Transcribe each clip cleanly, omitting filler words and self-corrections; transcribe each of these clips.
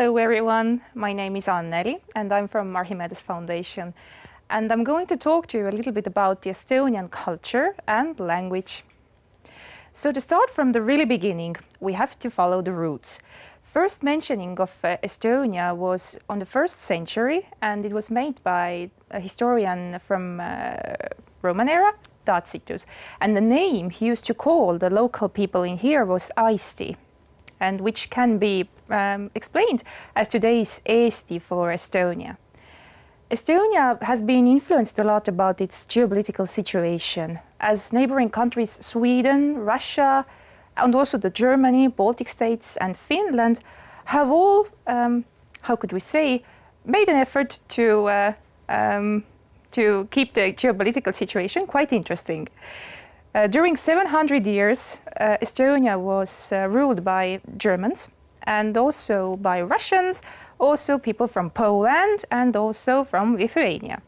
Hello everyone, my name is Anneli and I'm from Archimedes Foundation, and I'm going to talk to you a little bit about the Estonian culture and language. So to start from the really beginning, we have to follow the roots. First mentioning of Estonia was on the 1st century, and it was made by a historian from Roman era, Tacitus. And the name he used to call the local people in here was Aisti, and which can be explained as today's Eesti for Estonia. Estonia has been influenced a lot about its geopolitical situation, as neighboring countries Sweden, Russia, and also the Germany, Baltic states and Finland have all, how could we say, made an effort to keep the geopolitical situation quite interesting. During 700 years, Estonia was ruled by Germans and also by Russians, also people from Poland and also from Lithuania.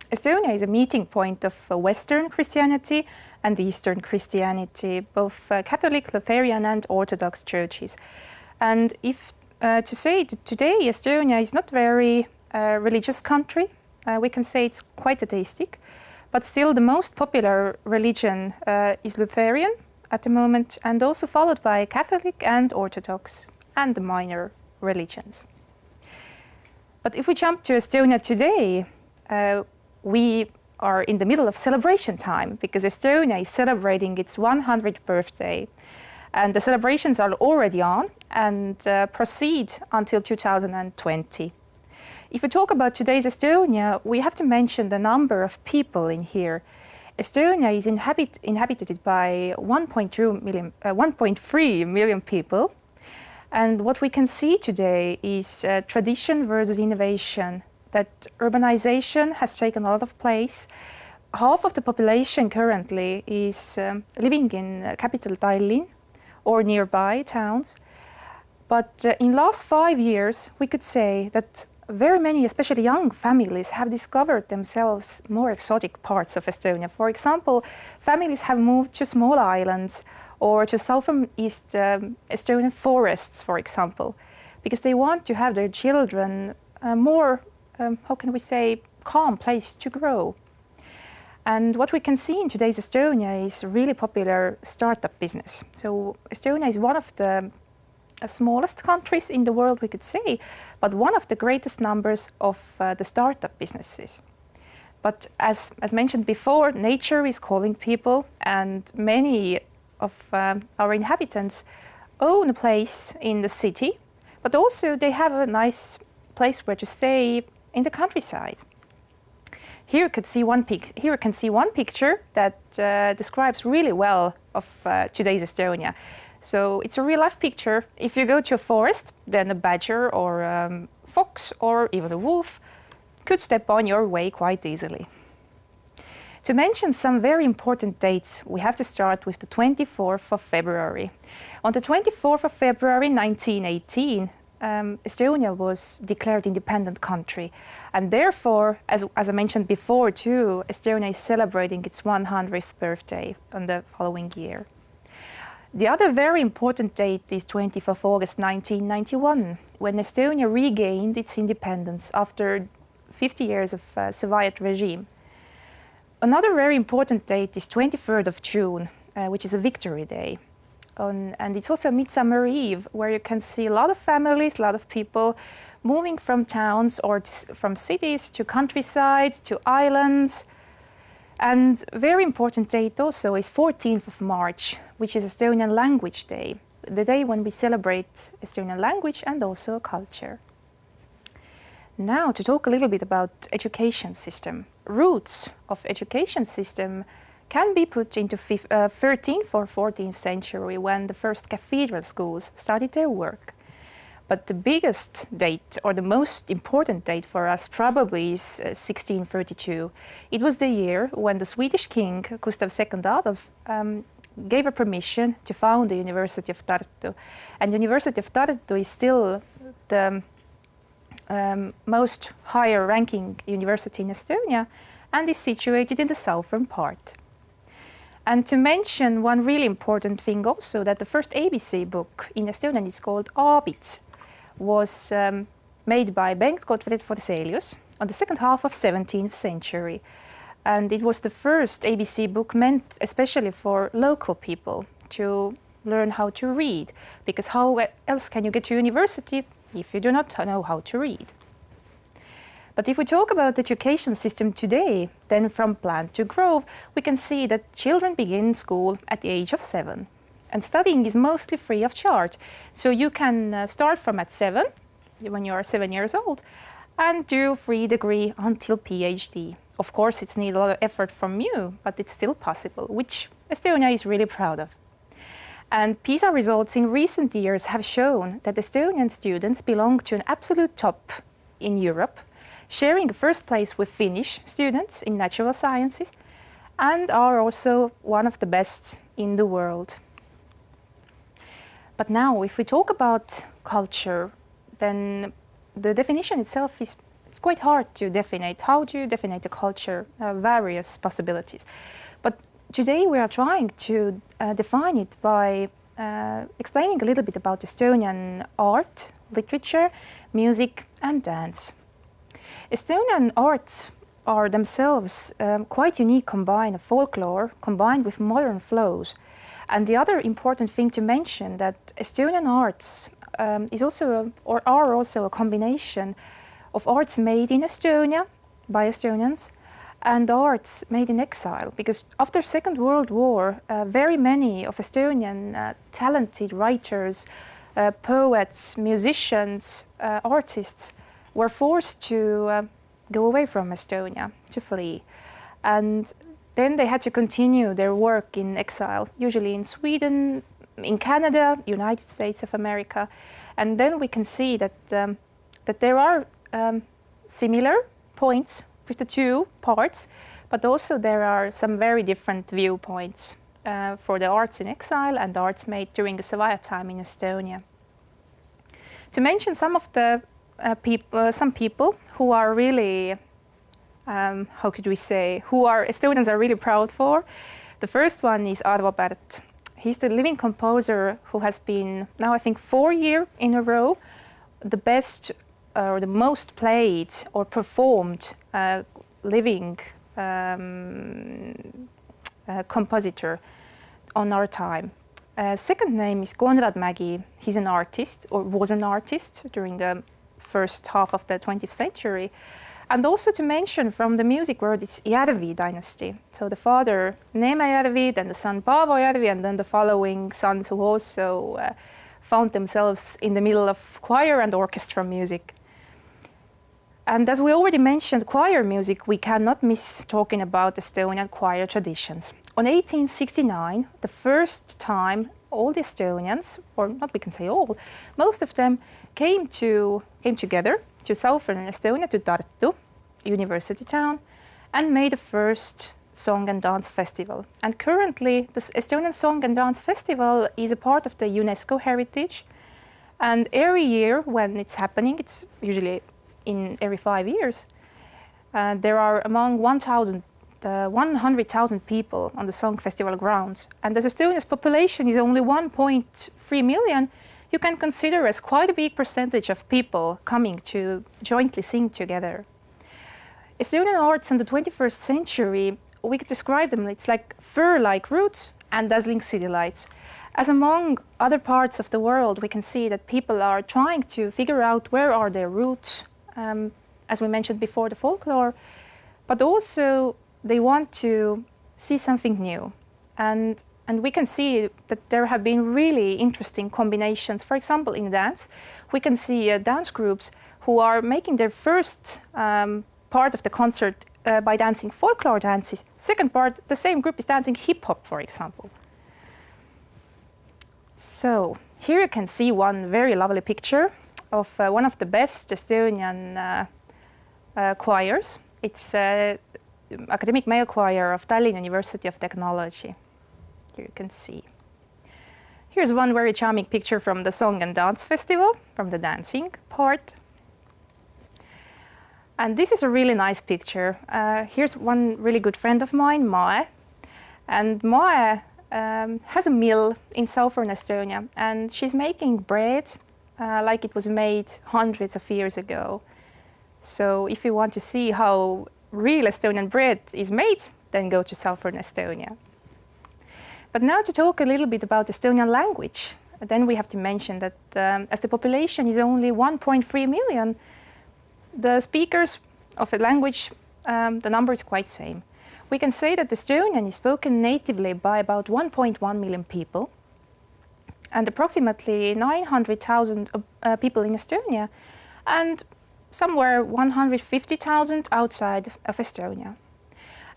Estonia is a meeting point of Western Christianity and Eastern Christianity, both Catholic, Lutheran and Orthodox churches. And if to say that today Estonia is not very religious country, we can say it's quite atheistic, but still the most popular religion is Lutheran at the moment, and also followed by Catholic and Orthodox and the minor religions. But if we jump to Estonia today, we are in the middle of celebration time because Estonia is celebrating its 100th birthday. And the celebrations are already on and proceed until 2020. If we talk about today's Estonia, we have to mention the number of people in here. Estonia is inhabited by 1.3 million people. And what we can see today is tradition versus innovation, that urbanization has taken a lot of place. Half of the population currently is living in capital Tallinn or nearby towns. But in last 5 years, we could say that very many, especially young families, have discovered themselves more exotic parts of Estonia. For example, families have moved to small islands or to southeast Estonian forests, for example, because they want to have their children more, how can we say, calm place to grow. And what we can see in today's Estonia is really popular startup business. So Estonia is one of the smallest countries in the world, we could say, but one of the greatest numbers of the startup businesses. But as mentioned before, nature is calling people, and many of our inhabitants own a place in the city, but also they have a nice place where to stay in the countryside. Here you can see one picture that describes really well of today's Estonia. So it's a real-life picture. If you go to a forest, then a badger or fox or even a wolf could step on your way quite easily. To mention some very important dates, we have to start with the 24th of February. On the 24th of February 1918, Estonia was declared independent country, and therefore, as I mentioned before too, Estonia is celebrating its 100th birthday on the following year. The other very important date is 20th of August 1991, when Estonia regained its independence after 50 years of Soviet regime. Another very important date is 23rd of June, which is a Victory Day. And it's also Midsummer Eve, where you can see a lot of families, a lot of people moving from towns or from cities to countryside, to islands. And a very important date also is 14th of March, which is Estonian Language Day, the day when we celebrate Estonian language and also culture. Now to talk a little bit about education system. Roots of education system can be put into 13th or 14th century when the first cathedral schools started their work. But the biggest date, or the most important date for us, probably is 1632. It was the year when the Swedish king, Gustav II Adolf, gave a permission to found the University of Tartu. And the University of Tartu is still the most higher ranking university in Estonia and is situated in the southern part. And to mention one really important thing also, that the first ABC book in Estonian is called Aabits. was made by Bengt Gottfried Forselius on the second half of 17th century. And it was the first ABC book meant especially for local people to learn how to read, because how else can you get to university if you do not know how to read? But if we talk about the education system today, then from Plant to Grove, we can see that children begin school at the age of 7. And studying is mostly free of charge. So you can start from at 7, when you are 7 years old, and do free degree until PhD. Of course, it's needs a lot of effort from you, but it's still possible, which Estonia is really proud of. And PISA results in recent years have shown that Estonian students belong to an absolute top in Europe, sharing the first place with Finnish students in natural sciences, and are also one of the best in the world. But now, if we talk about culture, then the definition itself is it's quite hard to define. How do you define the culture? Various possibilities. But today we are trying to define it by explaining a little bit about Estonian art, literature, music and dance. Estonian arts are themselves quite unique combine of folklore combined with modern flows. And the other important thing to mention that Estonian arts are also a combination of arts made in Estonia by Estonians and arts made in exile, because after Second World War, very many of Estonian talented writers, poets, musicians, artists were forced to go away from Estonia, to flee. And then they had to continue their work in exile, usually in Sweden, in Canada, United States of America. And then we can see that, that there are similar points with the two parts, but also there are some very different viewpoints for the arts in exile and the arts made during the Soviet time in Estonia. To mention some of the some people who are really, how could we say, who are Estonians are really proud for. The first one is Arvo Pärt. He's the living composer who has been now I think 4 years in a row the best or the most played or performed living compositor on our time. Second name is Conrad Mcgee. He's an artist, or was an artist during the first half of the 20th century. And also to mention from the music world, it's Järvi dynasty. So the father Neeme Järvi, then the son Paavo Järvi, and then the following sons who also found themselves in the middle of choir and orchestra music. And as we already mentioned, choir music, we cannot miss talking about Estonian choir traditions. On 1869, the first time all the Estonians, or not we can say all, most of them came together to southern Estonia, to Tartu, university town, and made the first Song and Dance Festival. And currently, the Estonian Song and Dance Festival is a part of the UNESCO heritage. And every year when it's happening, it's usually in every 5 years, there are among 100,000 people on the Song Festival grounds. And as Estonia's population is only 1.3 million, you can consider as quite a big percentage of people coming to jointly sing together. Estonian arts in the 21st century, we could describe them, it's like fur-like roots and dazzling city lights. As among other parts of the world, we can see that people are trying to figure out where are their roots, as we mentioned before, the folklore, but also they want to see something new. And we can see that there have been really interesting combinations. For example, in dance, we can see dance groups who are making their first part of the concert by dancing folklore dances. Second part, the same group is dancing hip-hop, for example. So here you can see one very lovely picture of one of the best Estonian choirs. It's Academic Male Choir of Tallinn University of Technology. Here you can see. Here's one very charming picture from the Song and Dance Festival, from the dancing part. And this is a really nice picture. Here's one really good friend of mine, Mae. And Mae has a mill in southern Estonia, and she's making bread like it was made hundreds of years ago. So if you want to see how real Estonian bread is made, then go to southern Estonia. But now to talk a little bit about Estonian language, then we have to mention that as the population is only 1.3 million, the speakers of a language, the number is quite same. We can say that Estonian is spoken natively by about 1.1 million people, and approximately 900,000 people in Estonia, and somewhere 150,000 outside of Estonia.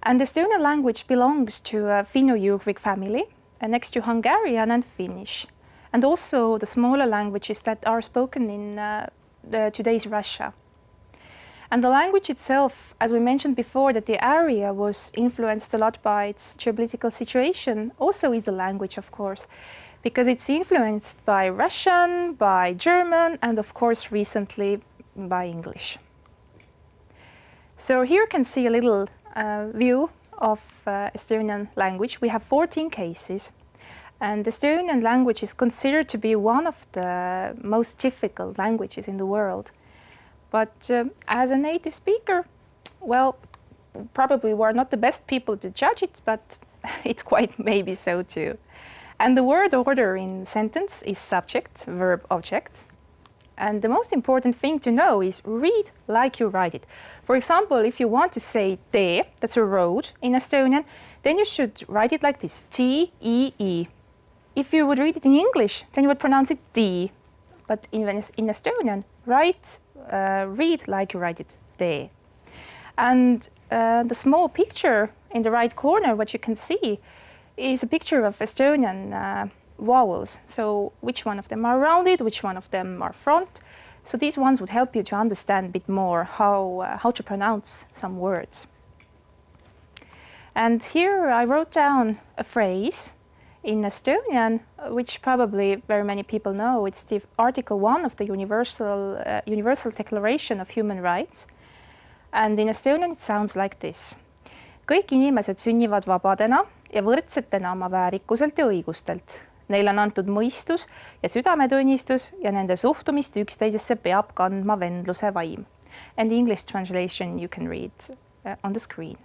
And the Estonian language belongs to a Finno-Ugric family, next to Hungarian and Finnish, and also the smaller languages that are spoken in today's Russia. And the language itself, as we mentioned before, that the area was influenced a lot by its geopolitical situation, also is the language, of course, because it's influenced by Russian, by German, and of course recently by English. So here you can see a little view of Estonian language. We have 14 cases, and the Estonian language is considered to be one of the most difficult languages in the world. But as a native speaker, well, probably we're not the best people to judge it, but it's quite maybe so too. And the word order in sentence is subject, verb, object. And the most important thing to know is read like you write it. For example, if you want to say tee, that's a road in Estonian, then you should write it like this, T-E-E. If you would read it in English, then you would pronounce it tee. But in Estonian, read like you write it, tee. And the small picture in the right corner, what you can see, is a picture of Estonian vowels. So which one of them are rounded, which one of them are front. So these ones would help you to understand a bit more how to pronounce some words. And here I wrote down a phrase in Estonian, which probably very many people know. It's the Article 1 of the Universal Declaration of Human Rights. And in Estonian it sounds like this. Kõik inimesed sünnivad vabadena ja võrdsetena oma väärikuselt ja õigustelt. Neile on antud mõistus ja südametunnistus ja nende suhtumist üksteisesse peab kandma vendluse vaim. And the English translation you can read on the screen.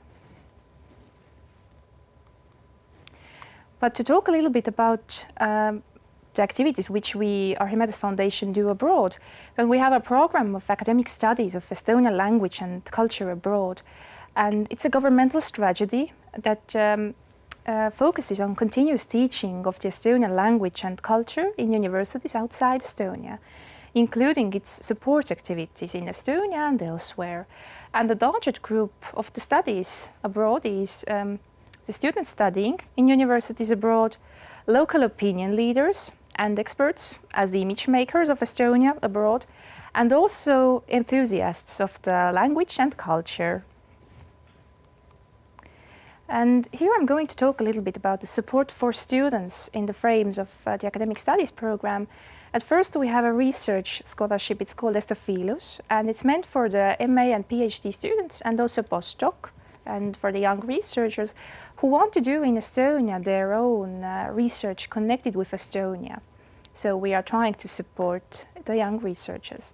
But to talk a little bit about the activities which we, Archimedes Foundation, do abroad, then we have a program of academic studies of Estonian language and culture abroad. And it's a governmental strategy that focuses on continuous teaching of the Estonian language and culture in universities outside Estonia, including its support activities in Estonia and elsewhere. And the target group of the studies abroad is the students studying in universities abroad, local opinion leaders and experts as the image makers of Estonia abroad, and also enthusiasts of the language and culture. And here I'm going to talk a little bit about the support for students in the frames of the academic studies program. At first we have a research scholarship, it's called Estophilus, and it's meant for the MA and PhD students and also postdoc, and for the young researchers who want to do in Estonia their own research connected with Estonia. So we are trying to support the young researchers.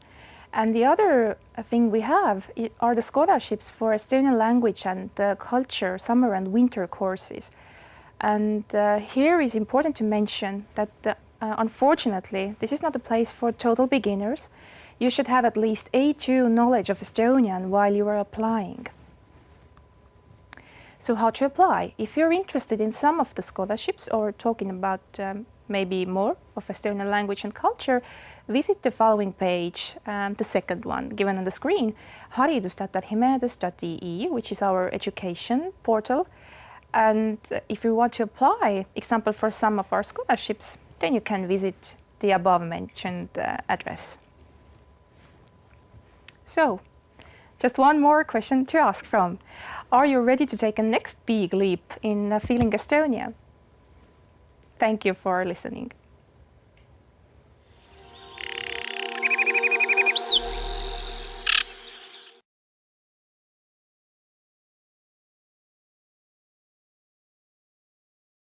And the other thing we have are the scholarships for Estonian language and culture summer and winter courses. And here is important to mention that unfortunately this is not a place for total beginners. You should have at least A2 knowledge of Estonian while you are applying. So how to apply? If you're interested in some of the scholarships or talking about maybe more of Estonian language and culture, visit the following page, the second one given on the screen, haridus.archimedes.ee, which is our education portal. And if you want to apply, example, for some of our scholarships, then you can visit the above mentioned address. So, just one more question to ask from. Are you ready to take a next big leap in feeling Estonia? Thank you for listening.